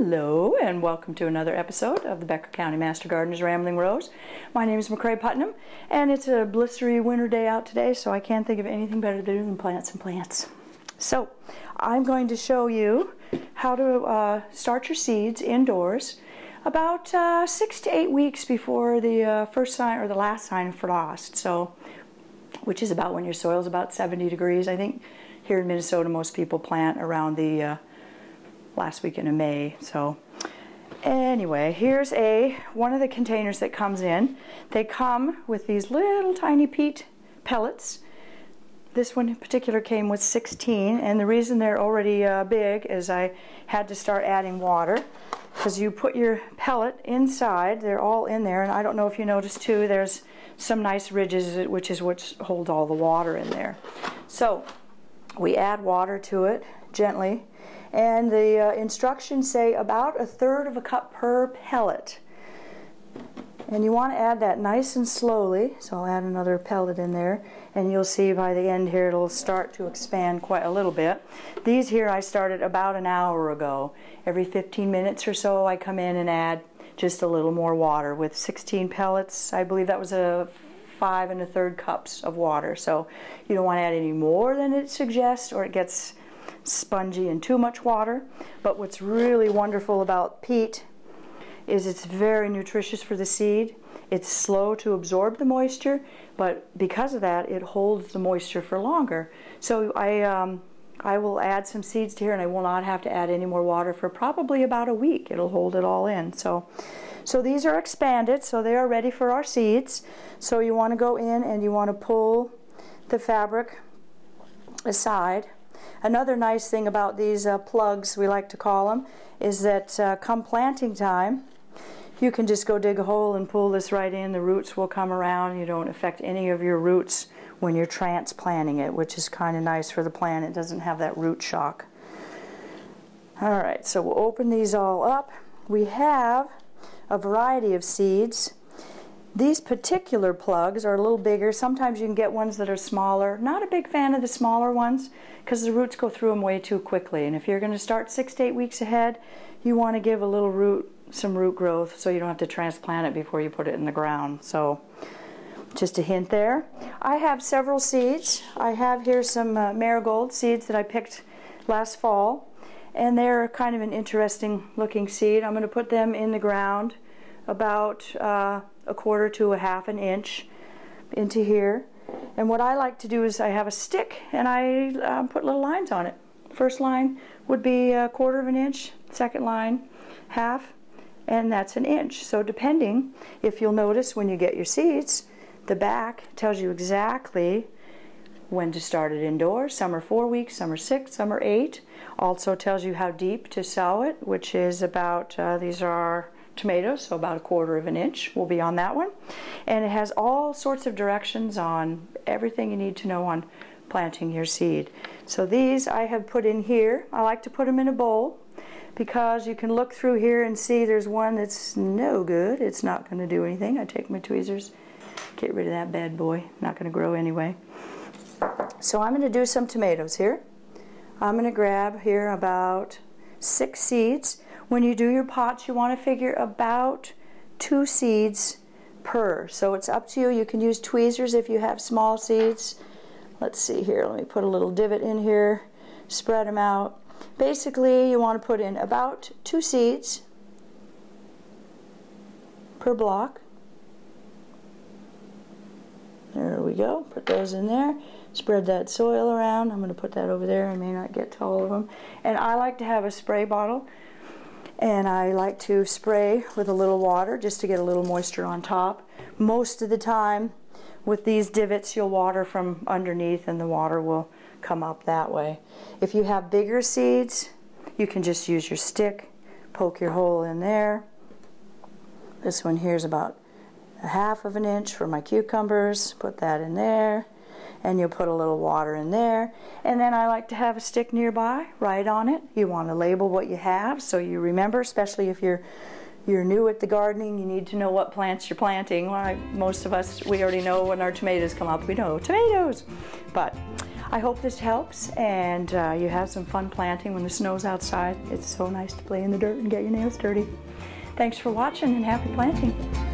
Hello and welcome to another episode of the Becker County Master Gardener's Rambling Rose. My name is McCrae Putnam and it's a blistery winter day out today, so I can't think of anything better to do than plant some plants. So I'm going to show you how to start your seeds indoors about 6 to 8 weeks before the first sign or the last sign of frost. So, which is about when your soil is about 70 degrees. I think here in Minnesota most people plant around the last weekend of May. So anyway, here's one of the containers that comes in. They come with these little tiny peat pellets. This one in particular came with 16, and the reason they're already big is I had to start adding water, because you put your pellet inside, they're all in there, and I don't know if you noticed too, there's some nice ridges, which is what holds all the water in there. So we add water to it gently, and the instructions say about 1/3 of a cup per pellet. And you want to add that nice and slowly, so I'll add another pellet in there, and you'll see by the end here it'll start to expand quite a little bit. These here I started about an hour ago. Every 15 minutes or so I come in and add just a little more water. With 16 pellets, I believe that was 5 1/3 cups of water. So you don't want to add any more than it suggests, or it gets spongy and too much water. But what's really wonderful about peat is it's very nutritious for the seed. It's slow to absorb the moisture, but because of that it holds the moisture for longer. So I will add some seeds to here, and I will not have to add any more water for probably about a week. It'll hold it all in. So these are expanded, so they are ready for our seeds. So you want to go in and you want to pull the fabric aside. Another nice thing about these plugs, we like to call them, is that come planting time, you can just go dig a hole and pull this right in. The roots will come around. You don't affect any of your roots when you're transplanting it, which is kind of nice for the plant. It doesn't have that root shock. Alright, so we'll open these all up. We have a variety of seeds. These particular plugs are a little bigger. Sometimes you can get ones that are smaller. Not a big fan of the smaller ones because the roots go through them way too quickly. And if you're going to start 6 to 8 weeks ahead, you want to give a little some root growth so you don't have to transplant it before you put it in the ground. So just a hint there. I have several seeds. I have here some Marigold seeds that I picked last fall, and they're kind of an interesting looking seed. I'm going to put them in the ground about 1/4 to 1/2 inch into here. And what I like to do is I have a stick and I put little lines on it. First line would be 1/4 inch, second line 1/2, and that's an inch. So depending, if you'll notice when you get your seeds, the back tells you exactly when to start it indoors. Some are 4 weeks, some are 6, some are 8. Also tells you how deep to sow it, which is about, these are tomatoes, so about 1/4 inch will be on that one. And it has all sorts of directions on everything you need to know on planting your seed. So these I have put in here. I like to put them in a bowl because you can look through here and see there's one that's no good. It's not going to do anything. I take my tweezers, get rid of that bad boy. Not going to grow anyway. So I'm going to do some tomatoes here. I'm going to grab here about 6 seeds. When you do your pots, you want to figure about 2 seeds per. So it's up to you. You can use tweezers if you have small seeds. Let's see here. Let me put a little divot in here. Spread them out. Basically, you want to put in about 2 seeds per block. There we go. Put those in there. Spread that soil around. I'm going to put that over there. I may not get to all of them. And I like to have a spray bottle, and I like to spray with a little water just to get a little moisture on top. Most of the time with these divots you'll water from underneath and the water will come up that way. If you have bigger seeds, you can just use your stick, poke your hole in there. This one here is about 1/2 inch for my cucumbers. Put that in there, and you'll put a little water in there. And then I like to have a stick nearby, write on it. You want to label what you have so you remember, especially if you're you're new at the gardening, you need to know what plants you're planting. Well, most of us, we already know when our tomatoes come up, we know tomatoes. But I hope this helps, and you have some fun planting when the snow's outside. It's so nice to play in the dirt and get your nails dirty. Thanks for watching, and happy planting.